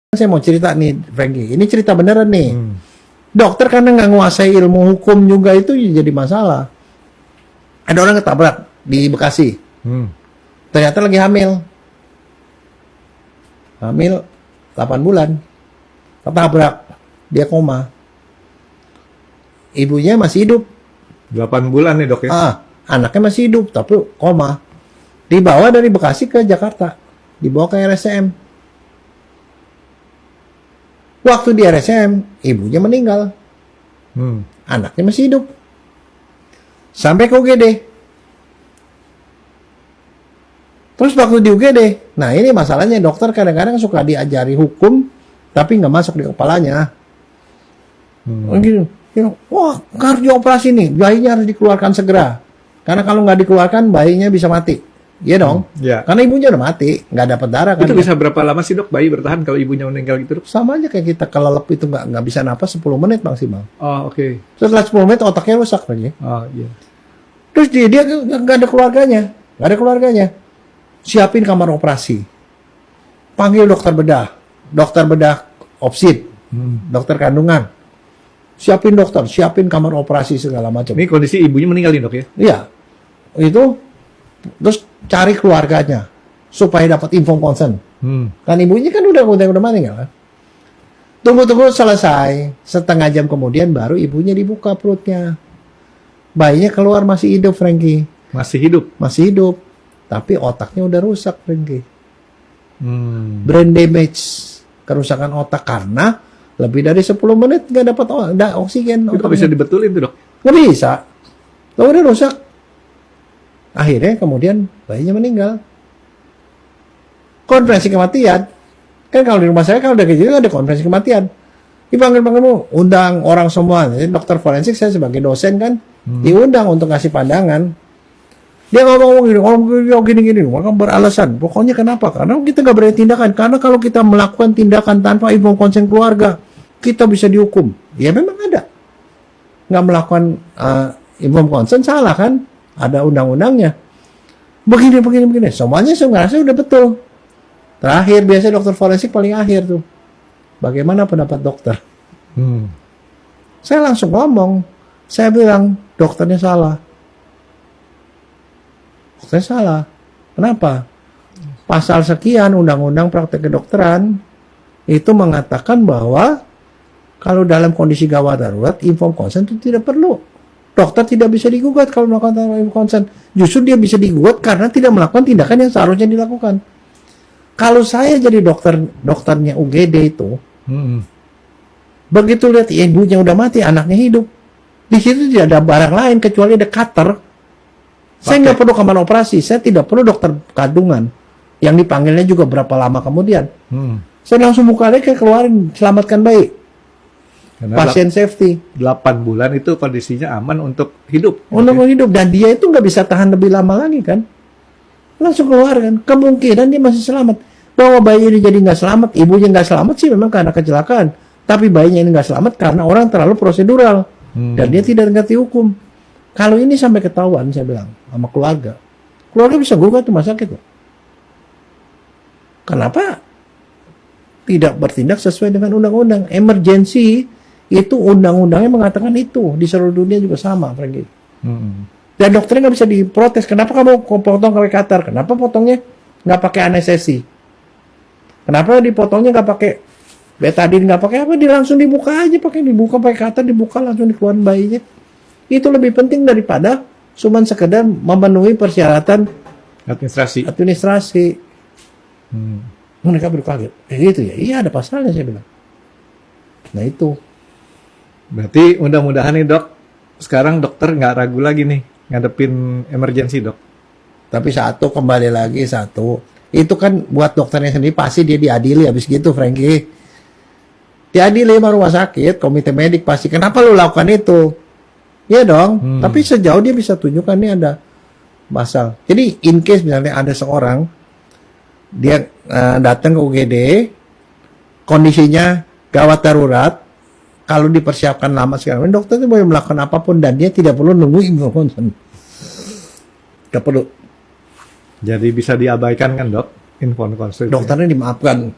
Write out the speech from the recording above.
Saya mau cerita nih, Frankie. Ini cerita beneran nih. Dokter karena nggak nguasai ilmu hukum juga itu jadi masalah. Ada orang ketabrak di Bekasi. Ternyata lagi hamil. Hamil 8 bulan. Ketabrak. Dia koma. Ibunya masih hidup. 8 bulan nih dok ya? Anaknya masih hidup, tapi koma. Dibawa dari Bekasi ke Jakarta. Dibawa ke RSCM. Waktu di RSCM, ibunya meninggal. Anaknya masih hidup. Sampai ke UGD. Terus waktu di UGD, nah ini masalahnya dokter kadang-kadang suka diajari hukum, tapi nggak masuk di kepalanya. Gitu. Wah, harus dioperasi nih, bayinya harus dikeluarkan segera. Karena kalau nggak dikeluarkan, bayinya bisa mati. Iya dong. Karena ibunya udah mati, nggak dapat darah kan. Itu bisa berapa lama sih dok bayi bertahan kalau ibunya meninggal gitu dok? Sama aja kayak kita kelelep itu nggak bisa napas 10 menit maksimal. Oh oke. Setelah 10 menit otaknya rusak lagi. Oh iya. Terus dia nggak ada keluarganya, nggak ada keluarganya. Siapin kamar operasi. Panggil dokter bedah obstet, dokter kandungan. Siapin dokter, siapin kamar operasi segala macam. Ini kondisi ibunya meninggal nih dok ya? Iya. Itu terus cari keluarganya supaya dapat inform consent. Kan ibunya kan udah meninggal kan. Tunggu selesai, setengah jam kemudian baru ibunya dibuka perutnya. Bayinya keluar masih hidup, Frankie. Masih hidup? Masih hidup. Tapi otaknya udah rusak, Frankie. Brain damage, kerusakan otak karena lebih dari 10 menit nggak dapat oksigen. Itu bisa dibetulin tuh dok? Nggak bisa. Tuh udah rusak. Akhirnya kemudian bayinya meninggal. Konferensi kematian. Kan kalau di rumah saya kalau udah kayak gitu ada konferensi kematian. Dipanggil-panggil, undang orang semua. Jadi dokter forensik saya sebagai dosen kan diundang untuk ngasih pandangan. Dia ngomong gini, maka beralasan. Pokoknya kenapa? Karena kita nggak berani tindakan. Karena kalau kita melakukan tindakan tanpa inform konsen keluarga, kita bisa dihukum. Ya memang ada. Nggak melakukan inform konsen salah kan? Ada undang-undangnya. Begini. Semuanya saya ngerasa udah betul. Terakhir, biasanya dokter forensik paling akhir tuh. Bagaimana pendapat dokter? Saya langsung ngomong. Saya bilang, dokternya salah. Dokternya salah. Kenapa? Pasal sekian Undang-Undang Praktek Kedokteran itu mengatakan bahwa kalau dalam kondisi gawat darurat, inform consent itu tidak perlu. Dokter tidak bisa digugat kalau melakukan inform consent. Justru dia bisa digugat karena tidak melakukan tindakan yang seharusnya dilakukan. Kalau saya jadi dokternya UGD itu, begitu lihat ibunya udah mati, anaknya hidup, di situ tidak ada barang lain kecuali ada cutter. Saya nggak perlu kamar operasi, saya tidak perlu dokter kandungan yang dipanggilnya juga berapa lama kemudian. Saya langsung buka lagi, keluarin, selamatkan bayi. Karena Pasien safety. 8 bulan itu kondisinya aman untuk hidup. Untuk hidup, dan dia itu nggak bisa tahan lebih lama lagi kan. Langsung keluarkan, kemungkinan dia masih selamat. Bahwa bayi ini jadi nggak selamat, ibunya nggak selamat sih memang karena kecelakaan. Tapi bayinya ini nggak selamat karena orang terlalu prosedural. Dan dia tidak ngerti hukum. Kalau ini sampai ketahuan, saya bilang, sama keluarga bisa gugat rumah sakit. Kenapa tidak bertindak sesuai dengan undang-undang? Emergency itu undang-undangnya mengatakan itu. Di seluruh dunia juga sama, Frankie. Dan dokternya nggak bisa diprotes. Kenapa kamu potong pakai cutter? Kenapa potongnya nggak pakai anestesi? Kenapa dipotongnya nggak pakai betadine, nggak pakai apa? Dia langsung dibuka aja, dibuka pakai cutter, dibuka langsung dikeluarin bayinya. Itu lebih penting daripada cuman sekedar memenuhi persyaratan administrasi. Mereka berkaget. Gitu ya? Iya, ada pasalnya, saya bilang. Nah itu. Berarti mudah-mudahan nih dok, sekarang dokter nggak ragu lagi nih ngadepin emergensi dok. Tapi kembali lagi itu kan buat dokternya sendiri pasti dia diadili habis gitu, Frankie. Diadili sama rumah sakit, komite medik pasti. Kenapa lu lakukan itu? Iya dong. Tapi sejauh dia bisa tunjukkan nih ada pasal. Jadi in case misalnya ada seorang dia datang ke UGD, kondisinya gawat darurat, kalau dipersiapkan lama sekali, dokter itu boleh melakukan apapun dan dia tidak perlu nunggu inform consent. Tidak perlu. Jadi bisa diabaikan kan dok? Inform consent. Dokternya dimaafkan.